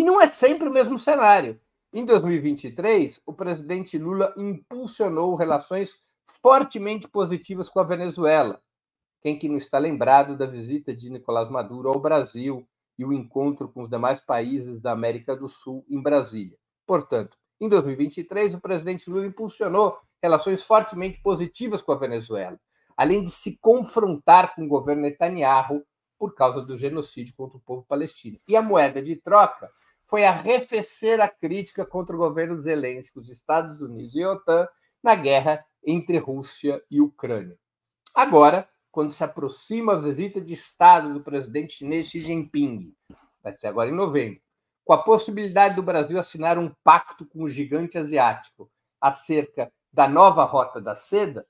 não é sempre o mesmo cenário. Em 2023, o presidente Lula impulsionou relações fortemente positivas com a Venezuela. Quem que não está lembrado da visita de Nicolás Maduro ao Brasil e o encontro com os demais países da América do Sul em Brasília? Portanto, em 2023, o presidente Lula impulsionou relações fortemente positivas com a Venezuela, além de se confrontar com o governo Netanyahu por causa do genocídio contra o povo palestino. E a moeda de troca foi arrefecer a crítica contra o governo Zelensky, os Estados Unidos e a OTAN na guerra entre Rússia e Ucrânia. Agora, quando se aproxima a visita de Estado do presidente chinês Xi Jinping, vai ser agora em novembro, com a possibilidade do Brasil assinar um pacto com o gigante asiático acerca da nova Rota da Seda,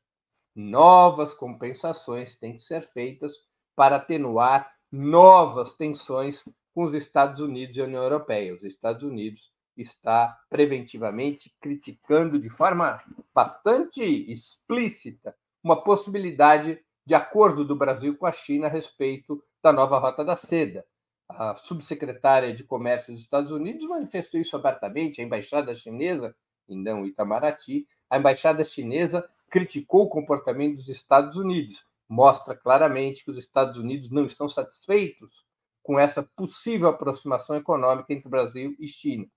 novas compensações têm que ser feitas para atenuar novas tensões com os Estados Unidos e a União Europeia. Os Estados Unidos está preventivamente criticando de forma bastante explícita uma possibilidade de acordo do Brasil com a China a respeito da nova Rota da Seda. A subsecretária de Comércio dos Estados Unidos manifestou isso abertamente, a embaixada chinesa, e não Itamaraty, a embaixada chinesa criticou o comportamento dos Estados Unidos. Mostra claramente que os Estados Unidos não estão satisfeitos com essa possível aproximação econômica entre Brasil e China.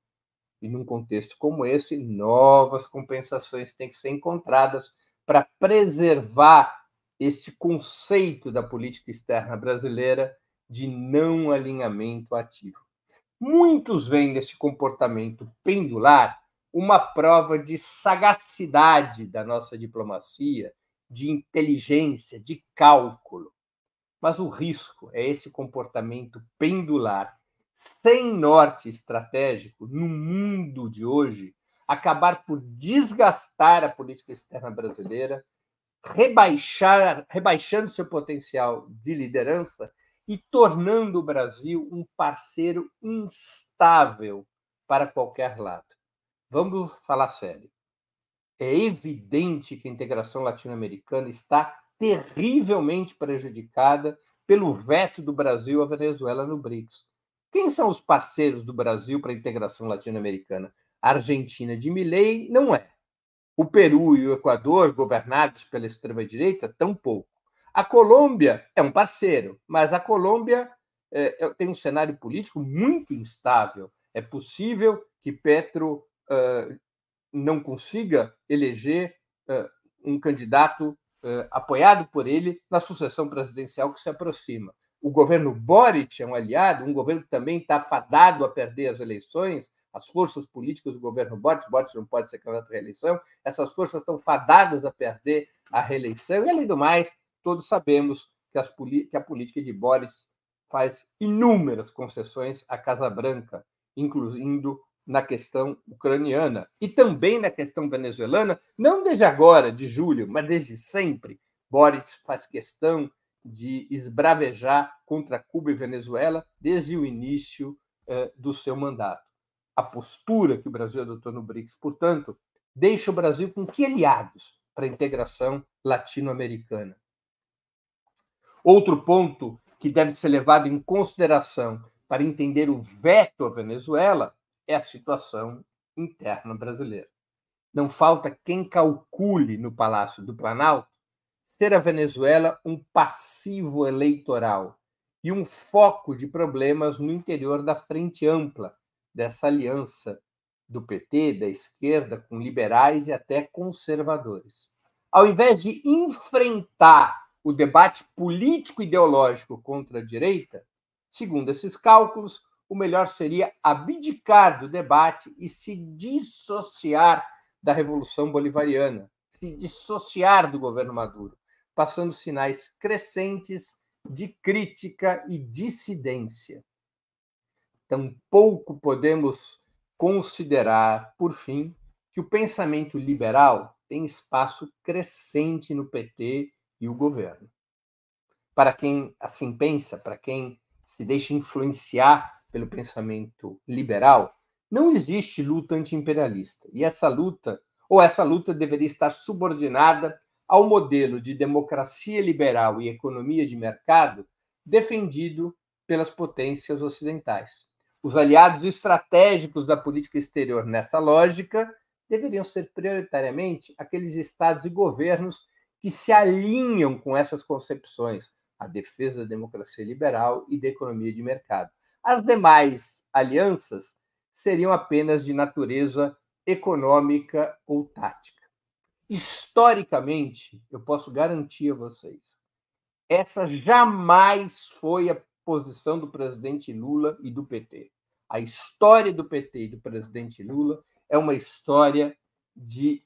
E num contexto como esse, novas compensações têm que ser encontradas para preservar esse conceito da política externa brasileira de não alinhamento ativo. Muitos veem nesse comportamento pendular uma prova de sagacidade da nossa diplomacia, de inteligência, de cálculo. Mas o risco é esse comportamento pendular, sem norte estratégico, no mundo de hoje, acabar por desgastar a política externa brasileira, rebaixando seu potencial de liderança e tornando o Brasil um parceiro instável para qualquer lado. Vamos falar sério. É evidente que a integração latino-americana está terrivelmente prejudicada pelo veto do Brasil à Venezuela no BRICS. Quem são os parceiros do Brasil para a integração latino-americana? A Argentina de Milei não é. O Peru e o Equador, governados pela extrema-direita, tampouco. A Colômbia é um parceiro, mas a Colômbia tem um cenário político muito instável. É possível que Petro não consiga eleger um candidato apoiado por ele na sucessão presidencial que se aproxima. O governo Boric é um aliado, um governo que também está fadado a perder as eleições. As forças políticas do governo Boric não pode ser candidato à reeleição, essas forças estão fadadas a perder a reeleição, e, além do mais, todos sabemos que a política de Boric faz inúmeras concessões à Casa Branca, incluindo na questão ucraniana e também na questão venezuelana, não desde agora, de julho, mas desde sempre. Boric faz questão de esbravejar contra Cuba e Venezuela desde o início do seu mandato. A postura que o Brasil adotou no BRICS, portanto, deixa o Brasil com que aliados para a integração latino-americana? Outro ponto que deve ser levado em consideração para entender o veto à Venezuela é a situação interna brasileira. Não falta quem calcule no Palácio do Planalto ser a Venezuela um passivo eleitoral e um foco de problemas no interior da frente ampla dessa aliança do PT, da esquerda, com liberais e até conservadores. Ao invés de enfrentar o debate político-ideológico contra a direita, segundo esses cálculos, o melhor seria abdicar do debate e se dissociar da Revolução Bolivariana, se dissociar do governo Maduro, passando sinais crescentes de crítica e dissidência. Tampouco podemos considerar, por fim, que o pensamento liberal tem espaço crescente no PT e o governo. Para quem assim pensa, para quem se deixa influenciar pelo pensamento liberal, não existe luta anti-imperialista. E essa luta deveria estar subordinada ao modelo de democracia liberal e economia de mercado defendido pelas potências ocidentais. Os aliados estratégicos da política exterior nessa lógica deveriam ser prioritariamente aqueles estados e governos que se alinham com essas concepções, a defesa da democracia liberal e da economia de mercado. As demais alianças seriam apenas de natureza econômica ou tática. Historicamente, eu posso garantir a vocês, essa jamais foi a posição do presidente Lula e do PT. A história do PT e do presidente Lula é uma história de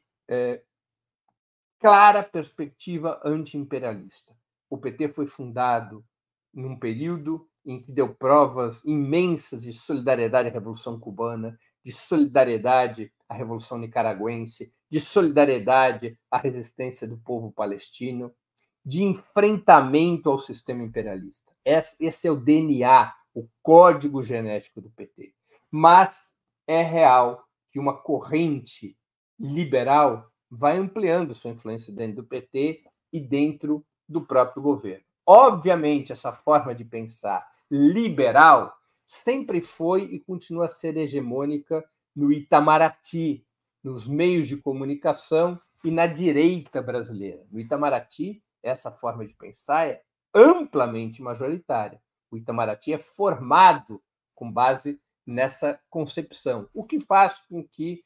clara perspectiva anti-imperialista. O PT foi fundado num período em que deu provas imensas de solidariedade à Revolução Cubana, de solidariedade à Revolução Nicaragüense, de solidariedade à resistência do povo palestino, de enfrentamento ao sistema imperialista. Esse é o DNA, o código genético do PT. Mas é real que uma corrente liberal vai ampliando sua influência dentro do PT e dentro do próprio governo. Obviamente, essa forma de pensar liberal sempre foi e continua a ser hegemônica no Itamaraty, nos meios de comunicação e na direita brasileira. No Itamaraty, essa forma de pensar é amplamente majoritária. O Itamaraty é formado com base nessa concepção, o que faz com que,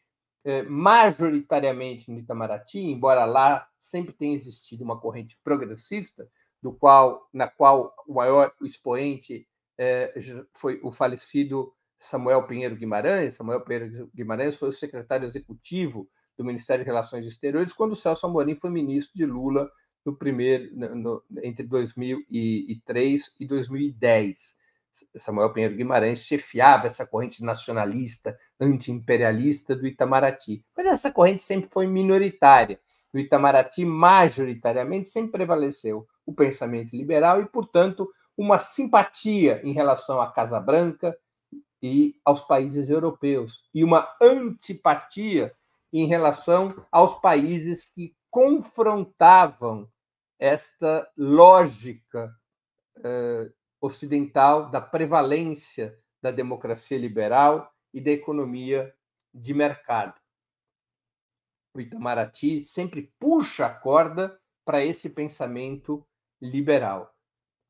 majoritariamente no Itamaraty, embora lá sempre tenha existido uma corrente progressista, na qual o maior expoente foi o falecido Samuel Pinheiro Guimarães. Samuel Pinheiro Guimarães foi o secretário executivo do Ministério de Relações Exteriores quando o Celso Amorim foi ministro de Lula entre 2003 e 2010. Samuel Pinheiro Guimarães chefiava essa corrente nacionalista, anti-imperialista do Itamaraty. Mas essa corrente sempre foi minoritária. No Itamaraty, majoritariamente, sempre prevaleceu o pensamento liberal e, portanto, uma simpatia em relação à Casa Branca e aos países europeus, e uma antipatia em relação aos países que confrontavam esta lógica ocidental da prevalência da democracia liberal e da economia de mercado. O Itamaraty sempre puxa a corda para esse pensamento liberal,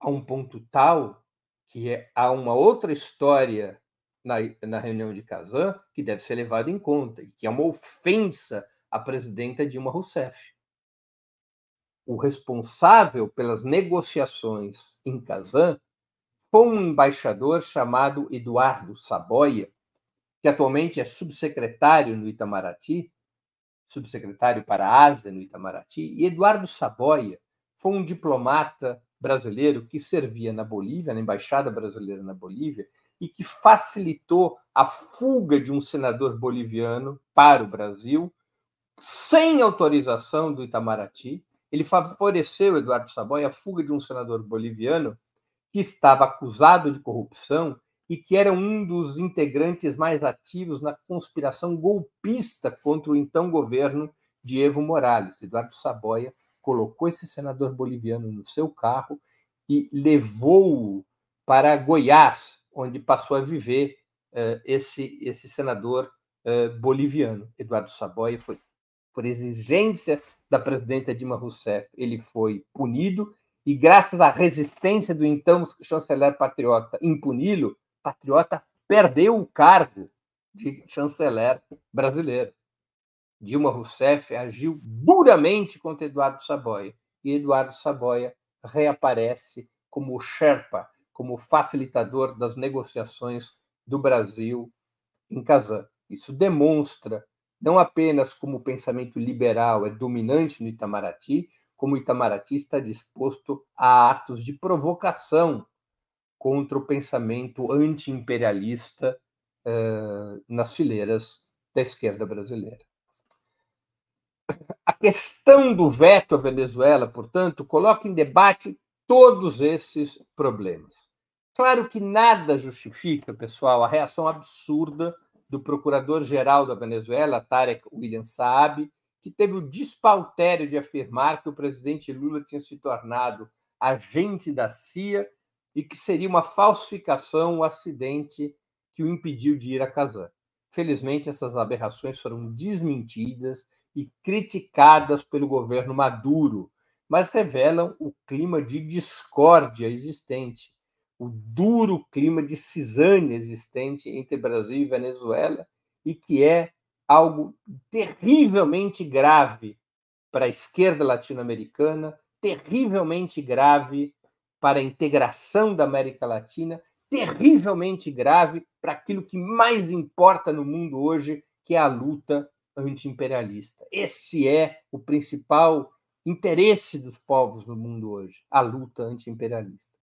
a um ponto tal que há uma outra história na reunião de Kazan que deve ser levada em conta, e que é uma ofensa à presidenta Dilma Rousseff. O responsável pelas negociações em Kazan foi um embaixador chamado Eduardo Saboia, que atualmente é subsecretário no Itamaraty, subsecretário para a Ásia no Itamaraty. E Eduardo Saboia foi um diplomata brasileiro que servia na Bolívia, na Embaixada Brasileira na Bolívia, e que facilitou a fuga de um senador boliviano para o Brasil, sem autorização do Itamaraty. Ele favoreceu, Eduardo Saboia, a fuga de um senador boliviano que estava acusado de corrupção e que era um dos integrantes mais ativos na conspiração golpista contra o então governo de Evo Morales. Eduardo Saboia colocou esse senador boliviano no seu carro e levou-o para Goiás, onde passou a viver esse senador boliviano. Eduardo Saboia foi, por exigência da presidenta Dilma Rousseff, ele foi punido, e graças à resistência do então chanceler Patriota em puni-lo, Patriota perdeu o cargo de chanceler brasileiro. Dilma Rousseff agiu duramente contra Eduardo Saboia, e Eduardo Saboia reaparece como Sherpa, como facilitador das negociações do Brasil em Kazan. Isso demonstra não apenas como o pensamento liberal é dominante no Itamaraty, como o Itamaraty está disposto a atos de provocação contra o pensamento anti-imperialista nas fileiras da esquerda brasileira. A questão do veto à Venezuela, portanto, coloca em debate todos esses problemas. Claro que nada justifica, pessoal, a reação absurda do procurador-geral da Venezuela, Tarek William Saab, que teve o despautério de afirmar que o presidente Lula tinha se tornado agente da CIA e que seria uma falsificação o acidente que o impediu de ir a Kazan. Felizmente, essas aberrações foram desmentidas e criticadas pelo governo Maduro, mas revelam o clima de discórdia existente, o duro clima de cisânia existente entre Brasil e Venezuela, e que é algo terrivelmente grave para a esquerda latino-americana, terrivelmente grave para a integração da América Latina, terrivelmente grave para aquilo que mais importa no mundo hoje, que é a luta anti-imperialista. Esse é o principal interesse dos povos no mundo hoje, a luta anti-imperialista.